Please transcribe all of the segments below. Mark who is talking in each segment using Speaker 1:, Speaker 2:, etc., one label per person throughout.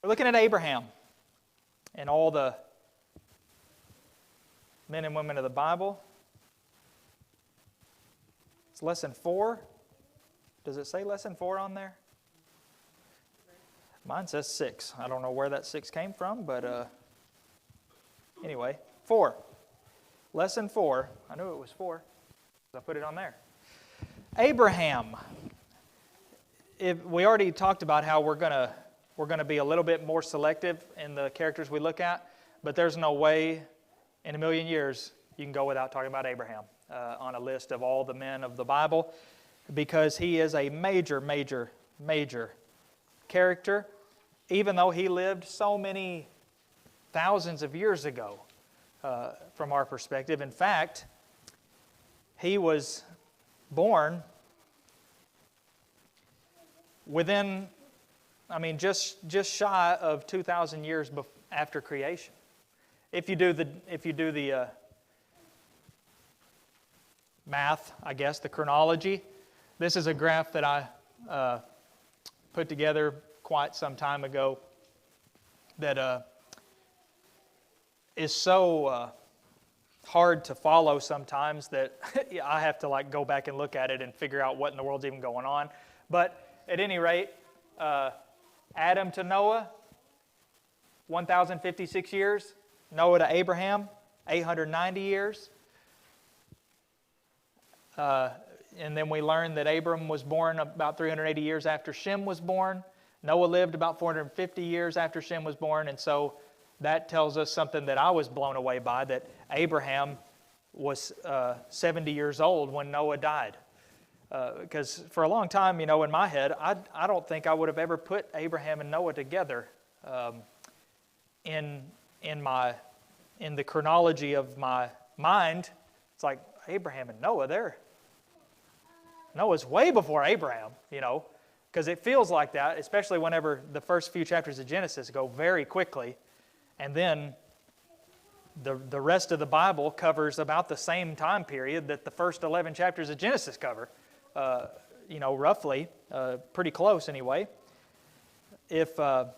Speaker 1: We're looking at Abraham and all the men and women of the Bible. It's lesson 4. Does it say lesson 4 on there? Mine says 6. I don't know where that 6 came from, but anyway, 4. Lesson 4. I knew it was 4. I put it on there. Abraham. We already talked about how we're going to be a little bit more selective in the characters we look at, but there's no way in a million years you can go without talking about Abraham on a list of all the men of the Bible, because he is a major, major, major character, even though he lived so many thousands of years ago from our perspective. In fact, he was born within, just shy of 2,000 years after creation. If you do the math, I guess, the chronology, this is a graph that I put together quite some time ago that is so hard to follow sometimes that I have to go back and look at it and figure out what in the world's even going on. But at any rate, Adam to Noah, 1,056 years. Noah to Abraham, 890 years. And then we learned that Abram was born about 380 years after Shem was born. Noah lived about 450 years after Shem was born. And so that tells us something that I was blown away by, that Abraham was 70 years old when Noah died. Because for a long time, in my head, I don't think I would have ever put Abraham and Noah together in the chronology of my mind. It's like Abraham and Noah, Noah's way before Abraham, because it feels like that, especially whenever the first few chapters of Genesis go very quickly, and then the rest of the Bible covers about the same time period that the first 11 chapters of Genesis cover. Roughly, pretty close anyway. Abraham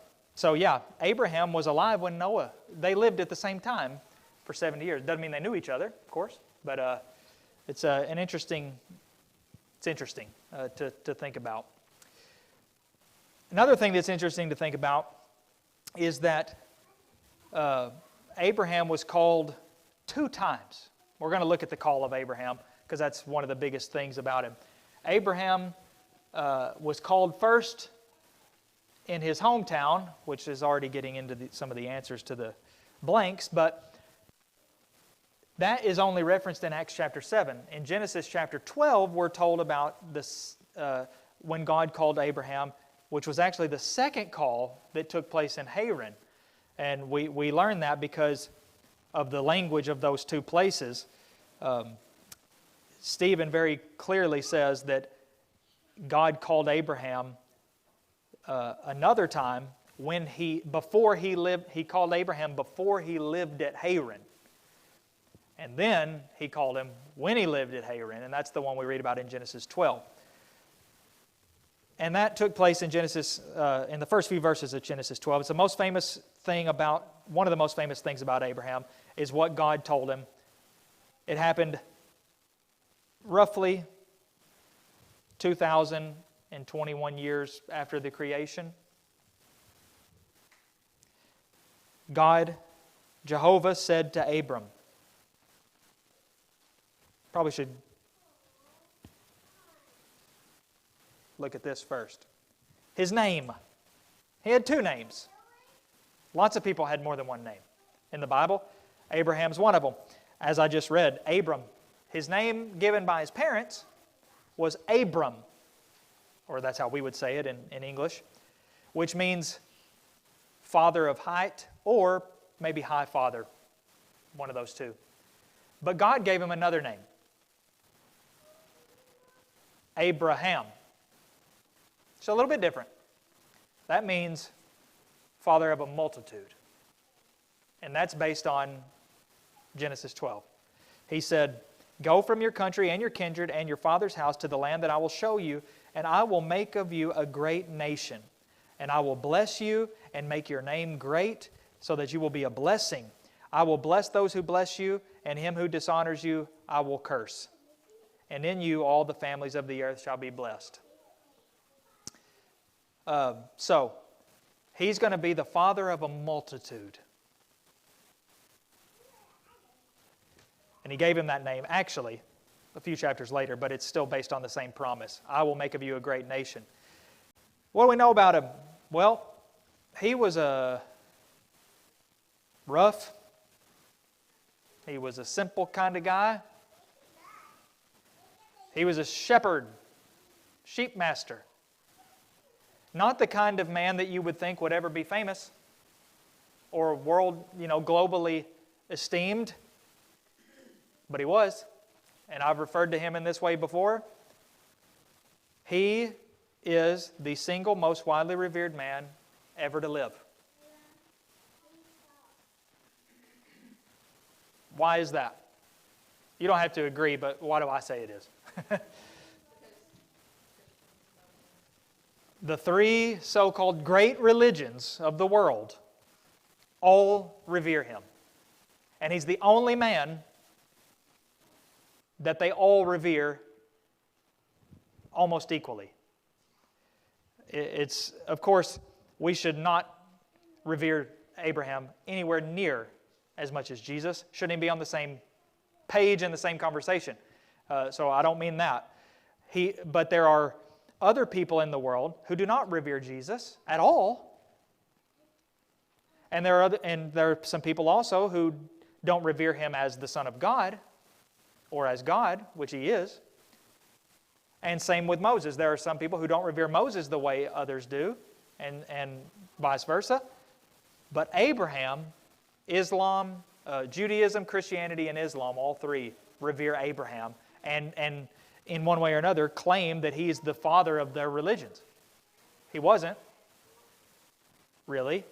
Speaker 1: was alive when Noah, they lived at the same time for 70 years. Doesn't mean they knew each other, of course, but it's interesting to think about. Another thing that's interesting to think about is that Abraham was called 2 times. We're going to look at the call of Abraham because that's one of the biggest things about him. Abraham was called first in his hometown, which is already getting into some of the answers to the blanks, but that is only referenced in Acts chapter 7. In Genesis chapter 12, we're told about this when God called Abraham, which was actually the second call that took place in Haran. And we learn that because of the language of those 2 places. Stephen very clearly says that God called Abraham another time he called Abraham before he lived at Haran. And then he called him when he lived at Haran, and that's the one we read about in Genesis 12. And that took place in Genesis, in the first few verses of Genesis 12. It's the most famous thing one of the most famous things about Abraham is what God told him. It happened roughly 2,021 years after the creation. Jehovah said to Abram, probably should look at this first. His name. He had 2 names. Lots of people had more than one name in the Bible. Abraham's one of them. As I just read, Abram. His name given by his parents was Abram, or that's how we would say it in English, which means father of height, or maybe high father, one of those 2. But God gave him another name, Abraham. So a little bit different. That means father of a multitude. And that's based on Genesis 12. He said, "Go from your country and your kindred and your father's house to the land that I will show you, and I will make of you a great nation, and I will bless you and make your name great so that you will be a blessing. I will bless those who bless you, and him who dishonors you I will curse. And in you all the families of the earth shall be blessed. So, he's going to be the father of a multitude. And he gave him that name, actually, a few chapters later, but it's still based on the same promise. I will make of you a great nation. What do we know about him? Well, he was rough. He was a simple kind of guy. He was a shepherd, sheep master. Not the kind of man that you would think would ever be famous or globally esteemed, but he was. And I've referred to him in this way before. He is the single most widely revered man ever to live. Why is that? You don't have to agree, but why do I say it is? The three so-called great religions of the world all revere him. And he's the only man that they all revere almost equally. It's, of course, we should not revere Abraham anywhere near as much as Jesus. Shouldn't he be on the same page in the same conversation? So I don't mean that. But there are other people in the world who do not revere Jesus at all. And there are some people also who don't revere him as the Son of God or as God, which he is. And same with Moses. There are some people who don't revere Moses the way others do, and vice versa. But Abraham, Islam, Judaism, Christianity, and Islam, all three revere Abraham and in one way or another claim that he is the father of their religions. He wasn't, really.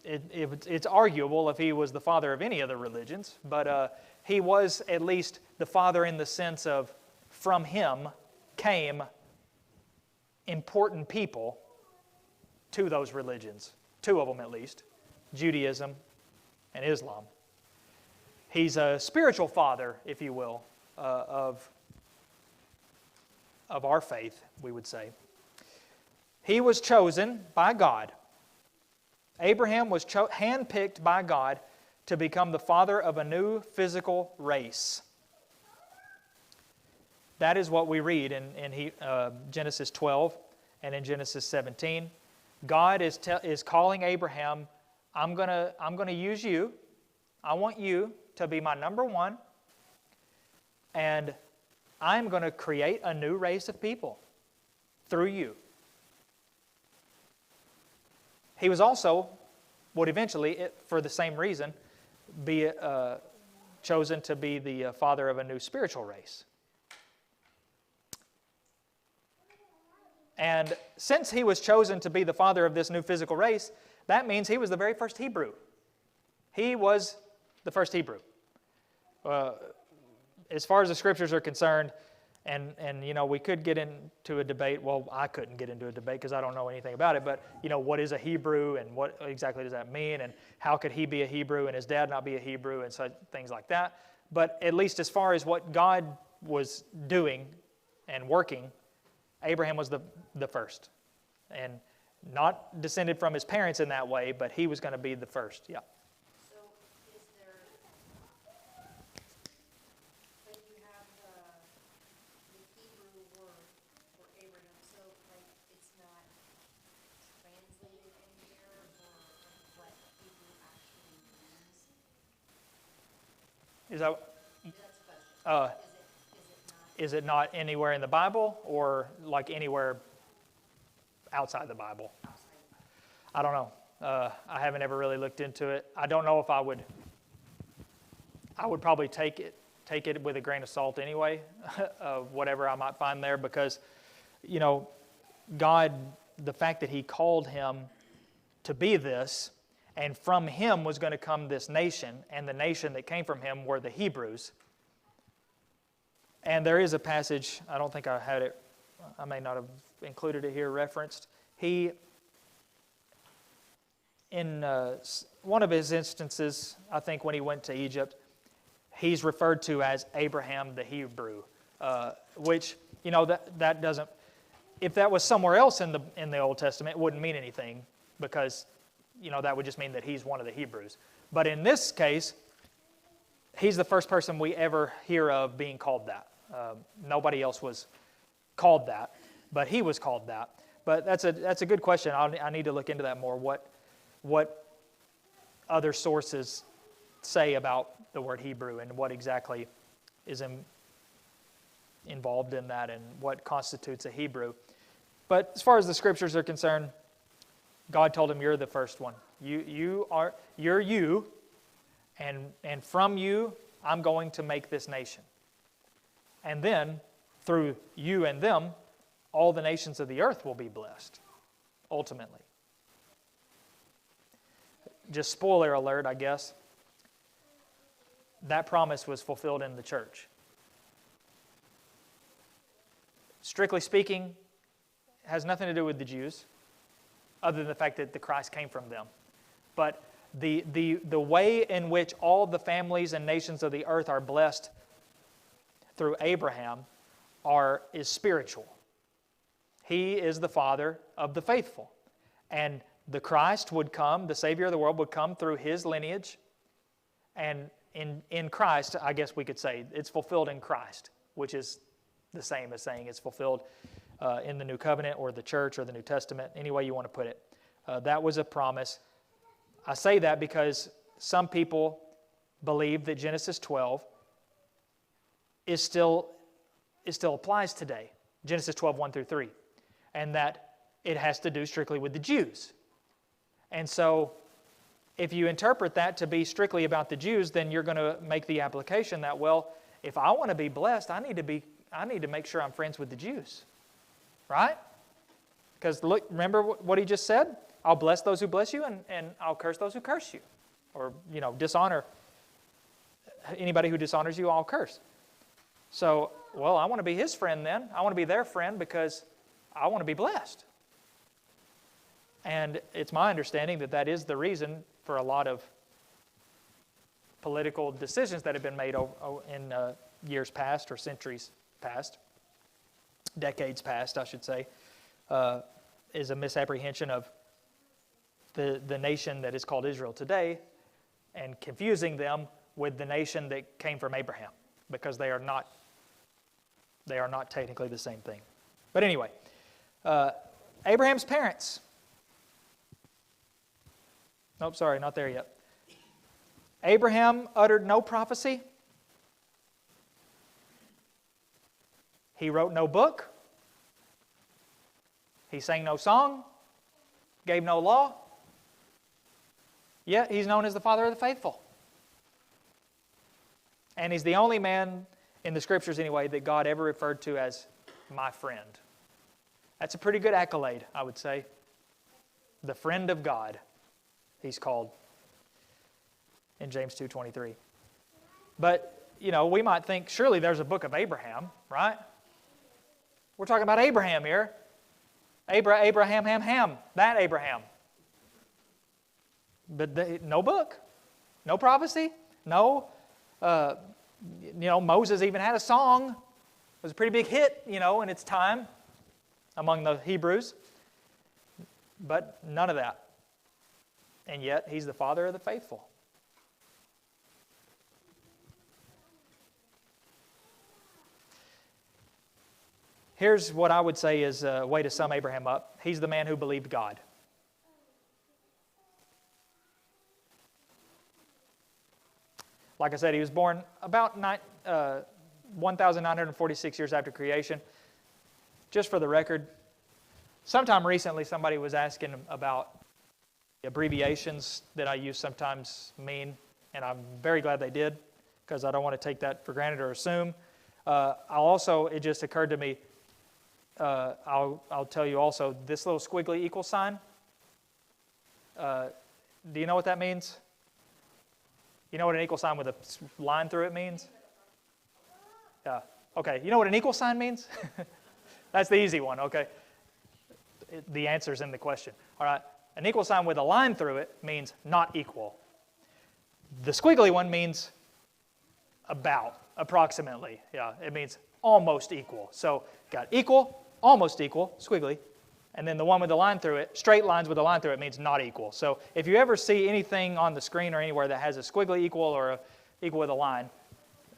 Speaker 1: It's arguable if he was the father of any of the religions, but he was at least the father in the sense of from him came important people to those religions, two of them at least, Judaism and Islam. He's a spiritual father, if you will, of our faith, we would say. He was chosen by God. Abraham was handpicked by God to become the father of a new physical race. That is what we read in Genesis 12 and in Genesis 17. God is calling Abraham, I'm going to use you. I want you to be my number one. And I'm going to create a new race of people through you. He was also, would eventually, for the same reason, be chosen to be the father of a new spiritual race. And since he was chosen to be the father of this new physical race, that means he was the very first Hebrew. He was the first Hebrew. As far as the Scriptures are concerned, and we could get into a debate. Well, I couldn't get into a debate because I don't know anything about it. But what is a Hebrew, and what exactly does that mean, and how could he be a Hebrew and his dad not be a Hebrew, and such things like that. But at least as far as what God was doing and working, Abraham was the first, and not descended from his parents in that way, but he was going to be the first. Yeah. Is it not anywhere in the Bible, or like anywhere outside the Bible? I don't know. I haven't ever really looked into it. I don't know if I would probably take it with a grain of salt anyway, whatever I might find there, because God, the fact that he called him to be this, and from him was going to come this nation, and the nation that came from him were the Hebrews. And there is a passage, I don't think I had it I may not have included it here referenced. He, in one of his instances, I think when he went to Egypt, he's referred to as Abraham the Hebrew, which, that doesn't, if that was somewhere else in the Old Testament, it wouldn't mean anything because, that would just mean that he's one of the Hebrews. But in this case, he's the first person we ever hear of being called that. Nobody else was called that, but he was called that. But that's a good question. I need to look into that more. What other sources say about the word Hebrew and what exactly is involved in that and what constitutes a Hebrew. But as far as the scriptures are concerned, God told him, "You're the first one. You're you, and from you I'm going to make this nation. And then through you and them, all the nations of the earth will be blessed, ultimately." Just spoiler alert, I guess. That promise was fulfilled in the church. Strictly speaking, it has nothing to do with the Jews, other than the fact that the Christ came from them. But the way in which all the families and nations of the earth are blessed through Abraham is spiritual. He is the father of the faithful. And the Christ would come, the Savior of the world would come through his lineage. And in Christ, I guess we could say, it's fulfilled in Christ, which is the same as saying it's fulfilled in the New Covenant or the church or the New Testament, any way you want to put it. That was a promise. I say that because some people believe that Genesis 12 still applies today, Genesis 12, 1 through 3, and that it has to do strictly with the Jews. And so if you interpret that to be strictly about the Jews, then you're going to make the application that, well, if I want to be blessed, I need to make sure I'm friends with the Jews, right? Because look, remember what he just said? I'll bless those who bless you, and I'll curse those who curse you. Or, dishonor anybody who dishonors you, I'll curse. So, well, I want to be his friend then. I want to be their friend because I want to be blessed. And it's my understanding that is the reason for a lot of political decisions that have been made in years past or centuries past, decades past, I should say, is a misapprehension of the nation that is called Israel today and confusing them with the nation that came from Abraham, because they are not technically the same thing. But anyway, Abraham's parents. Nope, sorry, not there yet. Abraham uttered no prophecy. He wrote no book. He sang no song. Gave no law. Yet he's known as the father of the faithful. And he's the only man in the scriptures anyway that God ever referred to as my friend. That's a pretty good accolade, I would say. The friend of God, he's called in James 2:23. But, we might think, surely there's a book of Abraham, right? We're talking about Abraham here. Abraham, that Abraham. But no book, no prophecy, no, Moses even had a song. It was a pretty big hit, in its time among the Hebrews. But none of that. And yet, he's the father of the faithful. Here's what I would say is a way to sum Abraham up. He's the man who believed God. Like I said, he was born about 1,946 years after creation. Just for the record, sometime recently somebody was asking about the abbreviations that I use sometimes mean, and I'm very glad they did, because I don't want to take that for granted or assume. It just occurred to me, I'll tell you also, this little squiggly equal sign, do you know what that means? You know what an equal sign with a line through it means? Yeah. Okay, you know what an equal sign means? That's the easy one, okay? The answer's in the question. All right, an equal sign with a line through it means not equal. The squiggly one means about, approximately. Yeah, it means almost equal. So got equal, almost equal, squiggly, and then the one with the line through it, straight lines with a line through it means not equal. So if you ever see anything on the screen or anywhere that has a squiggly equal or a equal with a line,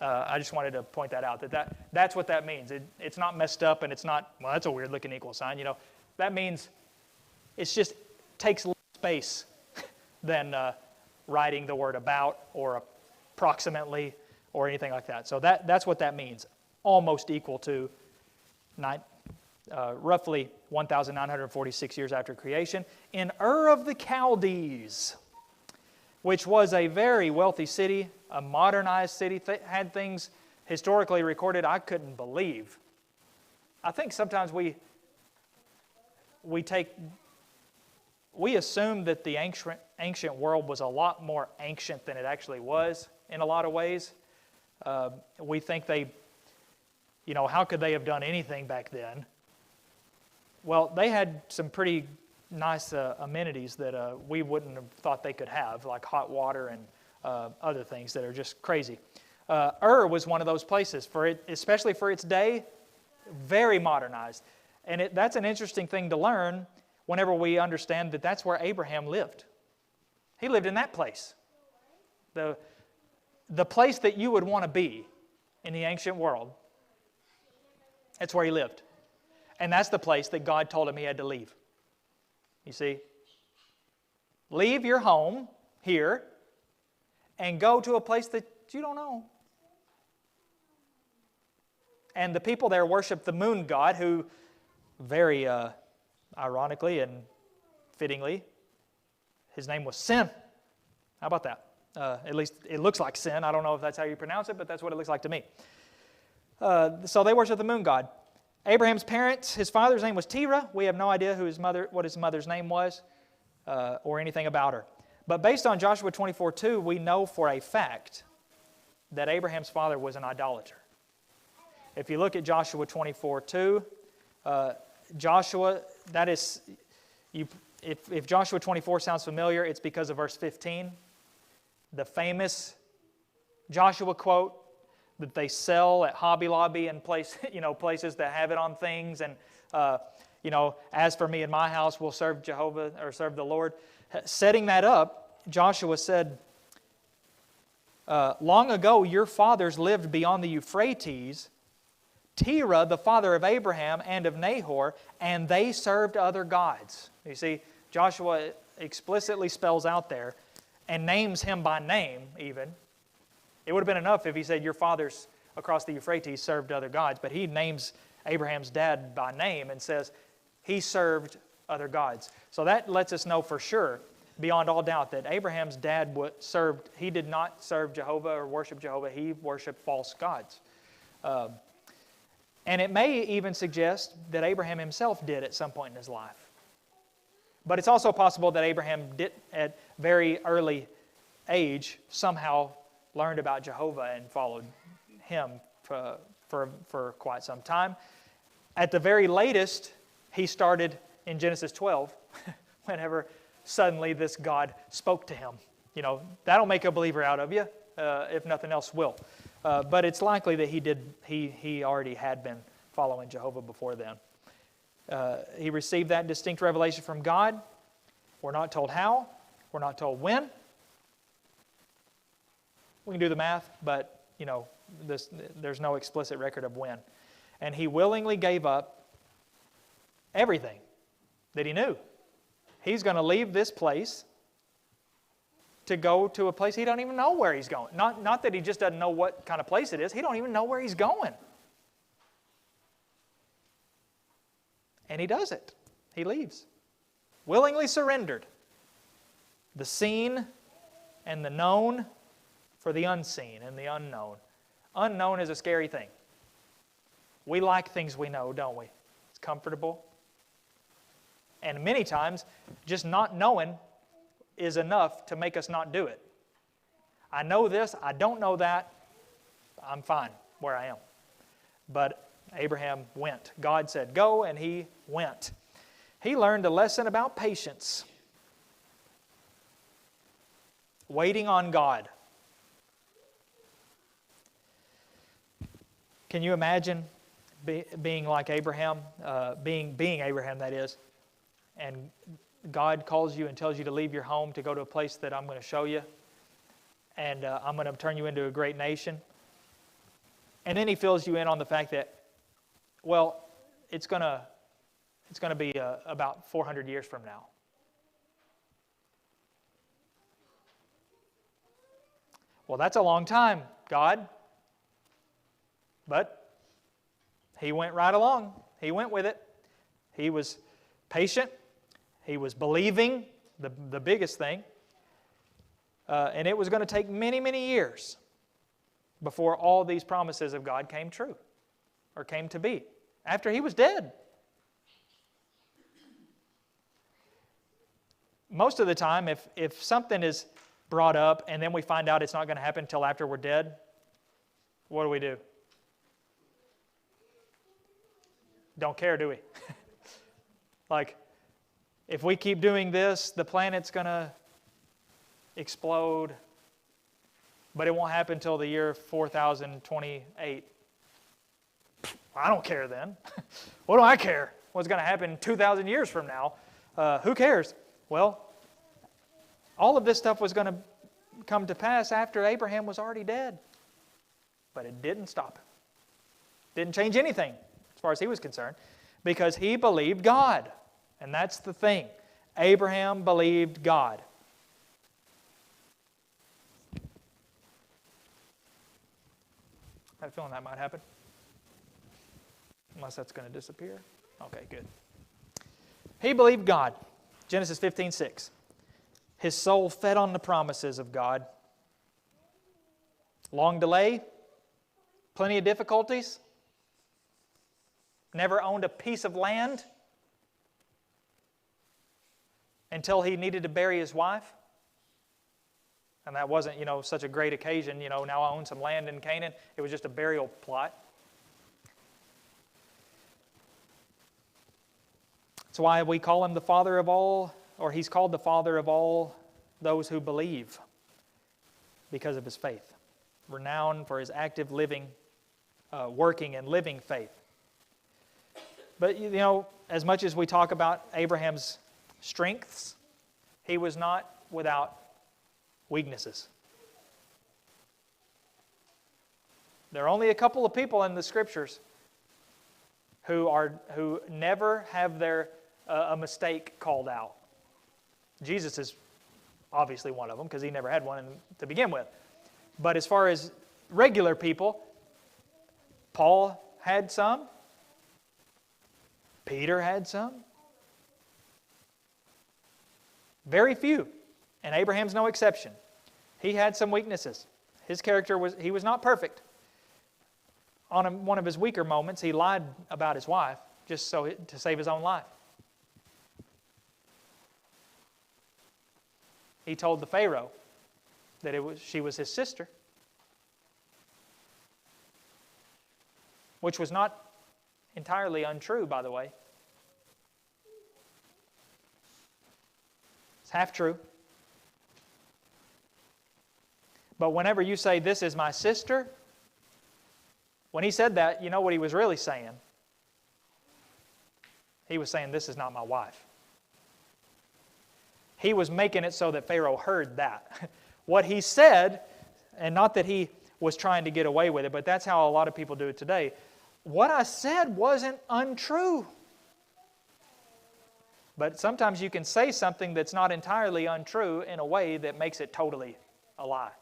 Speaker 1: I just wanted to point that out, that's what that means. It's not messed up and it's not, well, that's a weird looking equal sign. You know, that means it's just takes less space than writing the word about or approximately or anything like that. So that's what that means. Almost equal to roughly 1,946 years after creation in Ur of the Chaldees, which was a very wealthy city, a modernized city, had things historically recorded I couldn't believe. I think sometimes we assume that the ancient world was a lot more ancient than it actually was in a lot of ways. We think how could they have done anything back then? Well, they had some pretty nice amenities that we wouldn't have thought they could have, like hot water and other things that are just crazy. Ur was one of those places, especially for its day, very modernized. And that's an interesting thing to learn whenever we understand that that's where Abraham lived. He lived in that place. The place that you would want to be in the ancient world, that's where he lived. And that's the place that God told him he had to leave. You see? Leave your home here and go to a place that you don't know. And the people there worship the moon god, who very ironically and fittingly, his name was Sin. How about that? At least it looks like Sin. I don't know if that's how you pronounce it, but that's what it looks like to me. So they worship the moon god. Abraham's parents, his father's name was Terah. We have no idea what his mother's name was or anything about her. But based on Joshua 24:2, we know for a fact that Abraham's father was an idolater. If you look at Joshua 24:2, Joshua, that is, if Joshua 24 sounds familiar, it's because of verse 15, the famous Joshua quote that they sell at Hobby Lobby and places that have it on things. And as for me and my house, we'll serve Jehovah or serve the Lord. Setting that up, Joshua said, long ago your fathers lived beyond the Euphrates, Terah, the father of Abraham and of Nahor, and they served other gods. You see, Joshua explicitly spells out there and names him by name even. It would have been enough if he said your fathers across the Euphrates served other gods, but he names Abraham's dad by name and says he served other gods. So that lets us know for sure, beyond all doubt, that Abraham's dad he did not serve Jehovah or worship Jehovah. He worshiped false gods. And it may even suggest that Abraham himself did at some point in his life. But it's also possible that Abraham did, at very early age, somehow learned about Jehovah and followed him for quite some time. At the very latest, he started in Genesis 12, whenever suddenly this God spoke to him. That'll make a believer out of you, if nothing else will. But it's likely that he already had been following Jehovah before then. He received that distinct revelation from God. We're not told how. We're not told when. We can do the math, but there's no explicit record of when. And he willingly gave up everything that he knew. He's going to leave this place to go to a place he don't even know where he's going. Not that he just doesn't know what kind of place it is. He don't even know where he's going. And he does it. He leaves. Willingly surrendered. The seen and the known for the unseen and the unknown. Unknown is a scary thing. We like things we know, don't we? It's comfortable. And many times, just not knowing is enough to make us not do it. I know this, I don't know that, I'm fine where I am. But Abraham went. God said, go, and he went. He learned a lesson about patience. Waiting on God. Can you imagine being like Abraham, being Abraham, that is, and God calls you and tells you to leave your home to go to a place that I'm going to show you, and I'm going to turn you into a great nation. And then he fills you in on the fact that, well, it's going to be about 400 years from now. Well, that's a long time, God. But he went right along. He went with it. He was patient. He was believing, the biggest thing. And it was going to take many, many years before all these promises of God came true or came to be after he was dead. Most of the time, if something is brought up and then we find out it's not going to happen until after we're dead, what do? Don't care, do we? Like, if we keep doing this, the planet's going to explode, but it won't happen until the year 4028. I don't care then. What do I care? What's going to happen 2,000 years from now? Who cares? Well, all of this stuff was going to come to pass after Abraham was already dead. But it didn't stop him. Didn't change anything as far as he was concerned, because he believed God. And that's the thing. Abraham believed God. I have a feeling that might happen. Unless that's going to disappear. Okay, good. He believed God. Genesis 15:6. His soul fed on the promises of God. Long delay, plenty of difficulties, never owned a piece of land until he needed to bury his wife. And that wasn't, such a great occasion, now I own some land in Canaan. It was just a burial plot. That's why we call him the father of all, or he's called the father of all those who believe because of his faith. Renowned for his active living, working and living faith. But, as much as we talk about Abraham's strengths, he was not without weaknesses. There are only a couple of people in the Scriptures who never have a mistake called out. Jesus is obviously one of them because he never had one to begin with. But as far as regular people, Paul had some. Peter had some. Very few. And Abraham's no exception. He had some weaknesses. His character he was not perfect. On one of his weaker moments, he lied about his wife just to save his own life. He told the Pharaoh that she was his sister, which was not entirely untrue, by the way. It's half true. But whenever you say, "This is my sister," when he said that, you know what he was really saying? He was saying, "This is not my wife." He was making it so that Pharaoh heard that. What he said, and not that he was trying to get away with it, but that's how a lot of people do it today. What I said wasn't untrue. But sometimes you can say something that's not entirely untrue in a way that makes it totally a lie.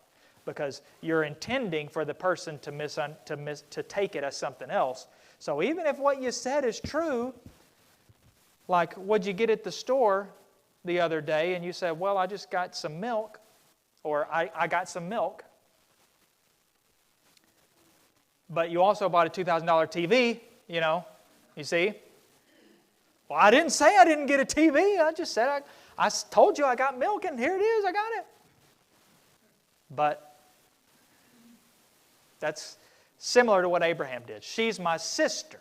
Speaker 1: Because you're intending for the person to take it as something else. So even if what you said is true, like, what'd you get at the store the other day? And you said, "Well, I just got some milk," or I got some milk. But you also bought a $2,000 TV, you see. Well, I didn't say I didn't get a TV. I just said I told you I got milk, and here it is, I got it. But that's similar to what Abraham did. She's my sister.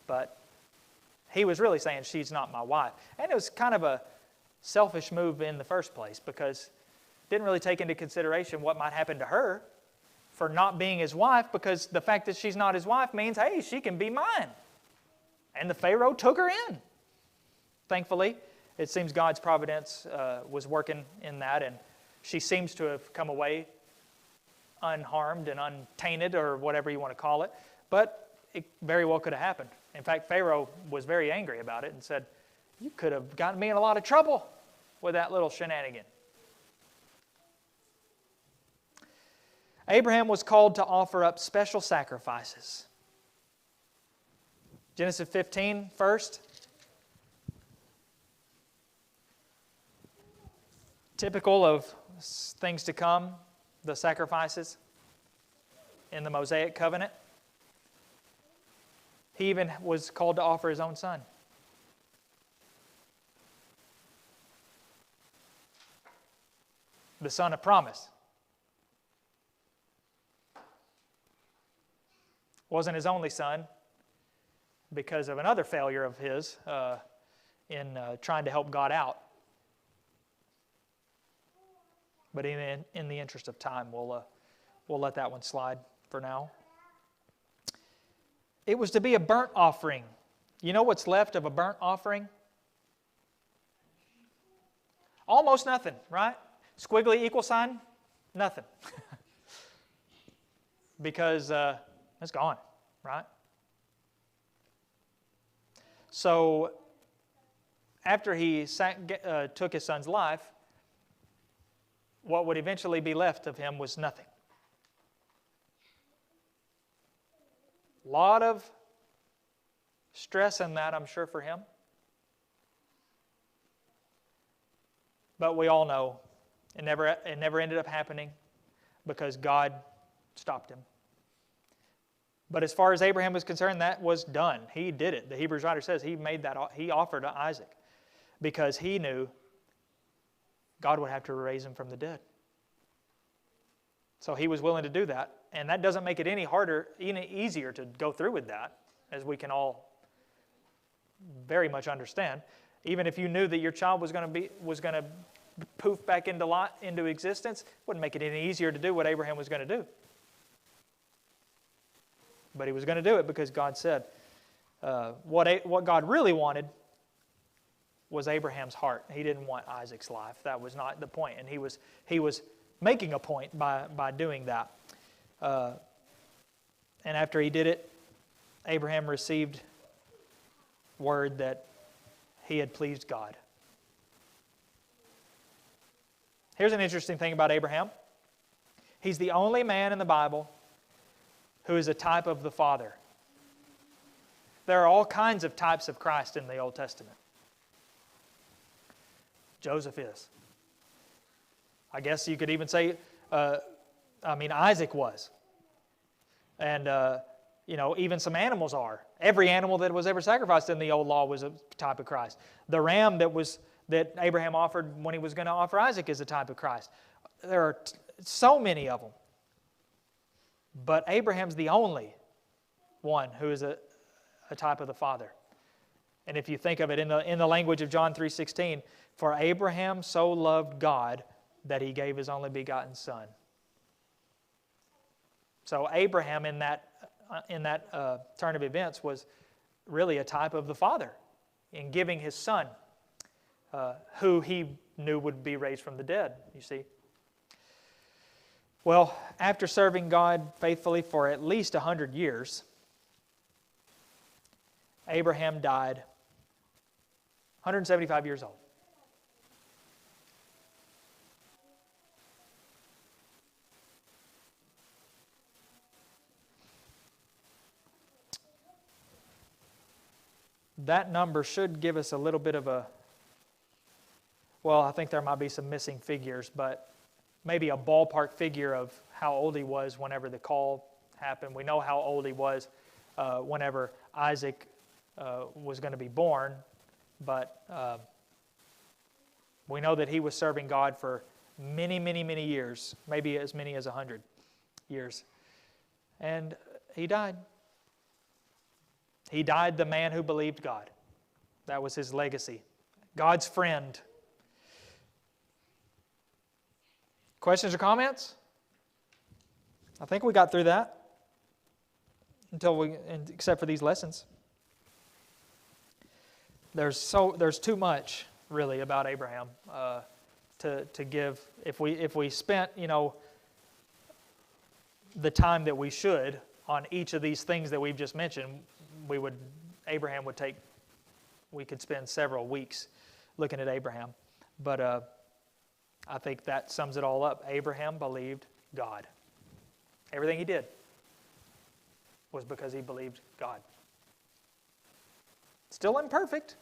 Speaker 1: But he was really saying she's not my wife. And it was kind of a selfish move in the first place because it didn't really take into consideration what might happen to her for not being his wife, because the fact that she's not his wife means, hey, she can be mine. And the Pharaoh took her in. Thankfully, it seems God's providence was working in that, and she seems to have come away unharmed and untainted, or whatever you want to call it. But it very well could have happened. In fact, Pharaoh was very angry about it and said, you could have gotten me in a lot of trouble with that little shenanigan. Abraham was called to offer up special sacrifices. Genesis 15 first. Typical of things to come, the sacrifices in the Mosaic covenant. He even was called to offer his own son. The son of promise. Wasn't his only son because of another failure of his in trying to help God out. But in the interest of time, we'll let that one slide for now. It was to be a burnt offering. You know what's left of a burnt offering? Almost nothing, right? Squiggly equal sign? Nothing. Because it's gone, right? So after he took his son's life, what would eventually be left of him was nothing. A lot of stress in that, I'm sure, for him. But we all know it never ended up happening because God stopped him. But as far as Abraham was concerned, that was done. He did it. The Hebrews writer says he offered to Isaac because he knew God would have to raise him from the dead. So he was willing to do that. And that doesn't make it any harder, any easier to go through with that, as we can all very much understand. Even if you knew that your child was going to poof back into existence, it wouldn't make it any easier to do what Abraham was going to do. But he was going to do it because God said. What God really wanted was Abraham's heart. He didn't want Isaac's life. That was not the point. And he was making a point by doing that. And after he did it, Abraham received word that he had pleased God. Here's an interesting thing about Abraham. He's the only man in the Bible who is a type of the Father. There are all kinds of types of Christ in the Old Testament. Joseph is. I guess you could even say, Isaac was. And, even some animals are. Every animal that was ever sacrificed in the old law was a type of Christ. The ram that Abraham offered when he was going to offer Isaac is a type of Christ. There are so many of them. But Abraham's the only one who is a type of the Father. And if you think of it in the language of John 3:16, for Abraham so loved God that he gave his only begotten son. So Abraham in that turn of events was really a type of the Father in giving his son, who he knew would be raised from the dead, you see. Well, after serving God faithfully for at least 100 years, Abraham died 175 years old. That number should give us a little bit of I think there might be some missing figures, but maybe a ballpark figure of how old he was whenever the call happened. We know how old he was whenever Isaac was going to be born, but we know that he was serving God for many, many, many years, maybe as many as 100 years. And he died. He died the man who believed God. That was his legacy. God's friend. Questions or comments? I think we got through that. Except for these lessons. There's too much really about Abraham to give. If we spent the time that we should on each of these things that we've just mentioned, we could spend several weeks looking at Abraham. But I think that sums it all up. Abraham believed God. Everything he did was because he believed God. Still imperfect,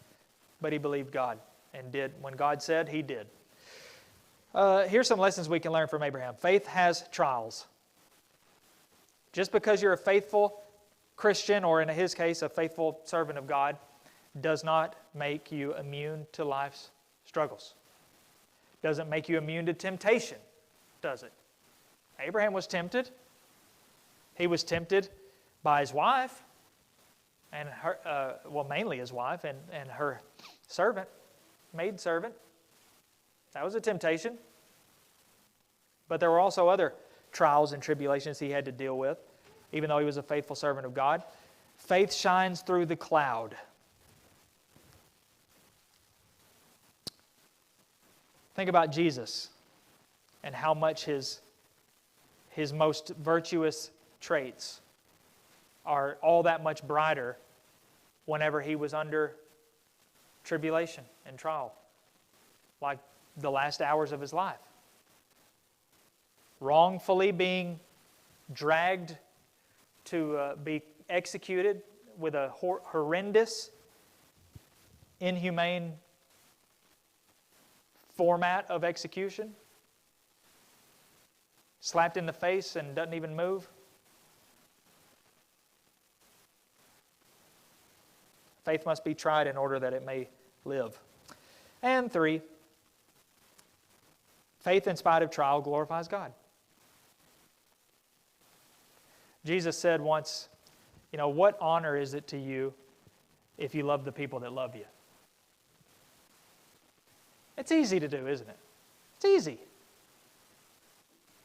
Speaker 1: but he believed God and did. When God said, he did. Here's some lessons we can learn from Abraham. Faith has trials. Just because you're a faithful Christian, or in his case, a faithful servant of God, does not make you immune to life's struggles. Doesn't make you immune to temptation, does it? Abraham was tempted. He was tempted by his wife, and her, mainly his wife and her servant, maidservant. That was a temptation. But there were also other trials and tribulations he had to deal with, even though he was a faithful servant of God. Faith shines through the cloud. Think about Jesus and how much his most virtuous traits are all that much brighter whenever he was under tribulation and trial, like the last hours of his life. Wrongfully being dragged to be executed with a horrendous, inhumane format of execution, slapped in the face and doesn't even move. Faith must be tried in order that it may live. And 3, faith in spite of trial glorifies God. Jesus said once, what honor is it to you if you love the people that love you? It's easy to do, isn't it? It's easy.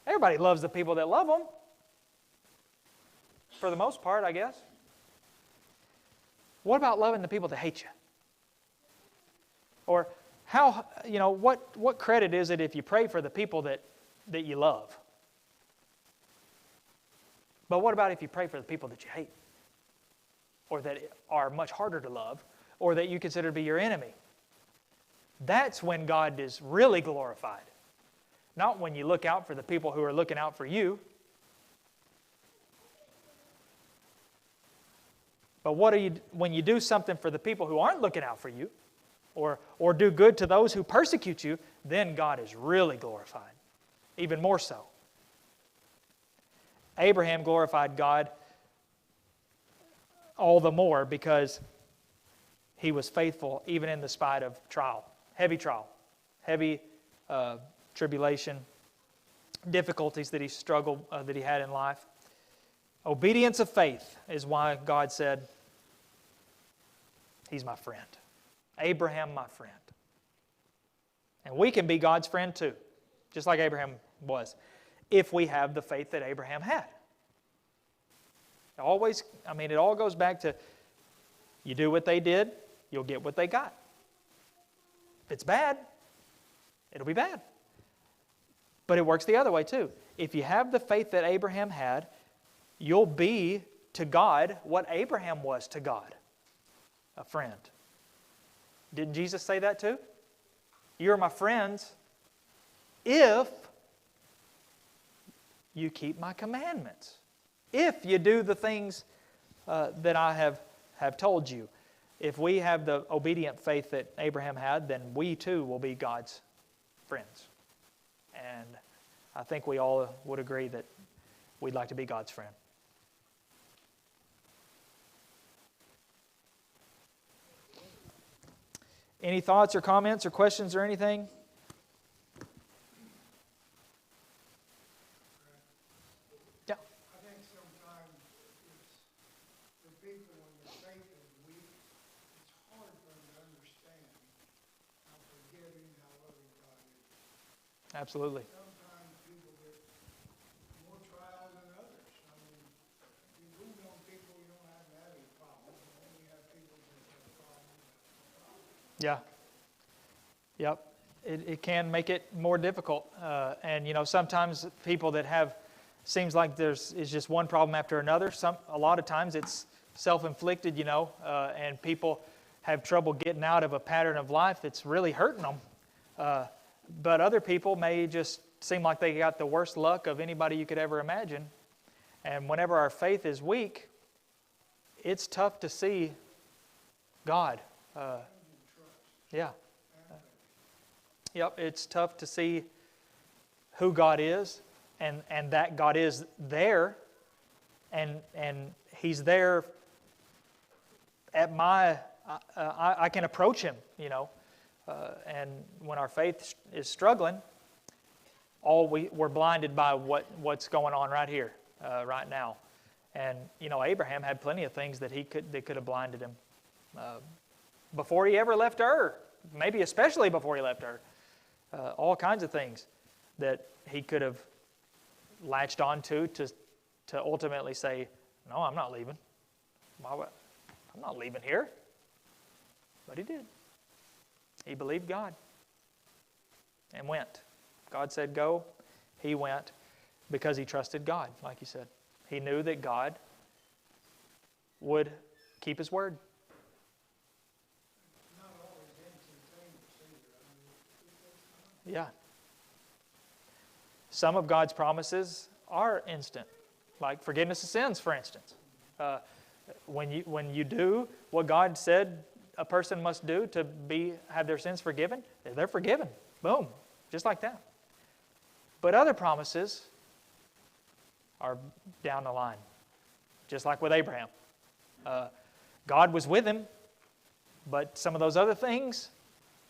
Speaker 1: Everybody loves the people that love them. For the most part, I guess. What about loving the people that hate you? Or what credit is it if you pray for the people that you love? But what about if you pray for the people that you hate? Or that are much harder to love? Or that you consider to be your enemy? That's when God is really glorified. Not when you look out for the people who are looking out for you. But when you do something for the people who aren't looking out for you, or do good to those who persecute you, then God is really glorified. Even more so. Abraham glorified God all the more because he was faithful even in the spite of trial, heavy tribulation, difficulties that he struggled, that he had in life. Obedience of faith is why God said, he's my friend. Abraham, my friend. And we can be God's friend too, just like Abraham was, if we have the faith that Abraham had. It all goes back to, you do what they did, you'll get what they got. If it's bad, it'll be bad. But it works the other way too. If you have the faith that Abraham had, you'll be to God what Abraham was to God, a friend. Didn't Jesus say that too? You're my friends if you keep my commandments. If you do the things that I have told you. If we have the obedient faith that Abraham had, then we too will be God's friends. And I think we all would agree that we'd like to be God's friend. Any thoughts or comments or questions or anything?
Speaker 2: Yeah. I think sometimes
Speaker 1: Absolutely.
Speaker 2: Sometimes people get more trials than others. I mean, you do know people you don't have any problems. And then you have people that have problems.
Speaker 1: Yeah. Yep. It can make it more difficult. And, sometimes people that have, seems like is just one problem after another. A lot of times it's self-inflicted, and people have trouble getting out of a pattern of life that's really hurting them. But other people may just seem like they got the worst luck of anybody you could ever imagine. And whenever our faith is weak, it's tough to see God. Yeah. Yep, it's tough to see who God is and that God is there and He's there at I can approach Him, and when our faith is struggling, we're blinded by what's going on right here, right now. And, Abraham had plenty of things that could have blinded him before he ever left Ur, maybe especially before he left Ur. All kinds of things that he could have latched onto to ultimately say, no, I'm not leaving. I'm not leaving here. But he did. He believed God and went. God said go. He went because he trusted God, like you said. He knew that God would keep His word.
Speaker 2: Not always instantaneous either.
Speaker 1: Yeah. Some of God's promises are instant, like forgiveness of sins, for instance. When you do what God said a person must do to have their sins forgiven, they're forgiven. Boom. Just like that. But other promises are down the line. Just like with Abraham. God was with him, but some of those other things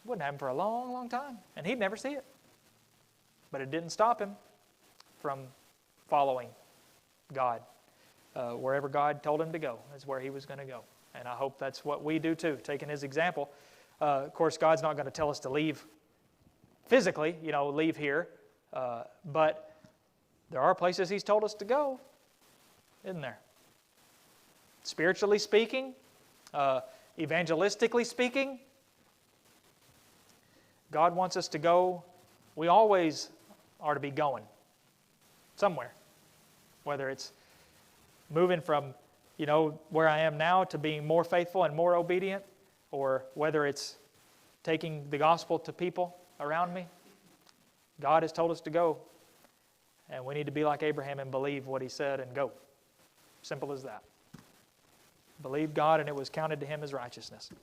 Speaker 1: wouldn't happen for a long, long time. And he'd never see it. But it didn't stop him from following God. Wherever God told him to go is where he was going to go. And I hope that's what we do too, taking his example. Of course, God's not going to tell us to leave physically, leave here. But there are places He's told us to go, isn't there? Spiritually speaking, evangelistically speaking, God wants us to go. We always are to be going somewhere. Whether it's moving from where I am now to being more faithful and more obedient, or whether it's taking the gospel to people around me. God has told us to go, and we need to be like Abraham and believe what he said and go. Simple as that. Believe God, and it was counted to him as righteousness.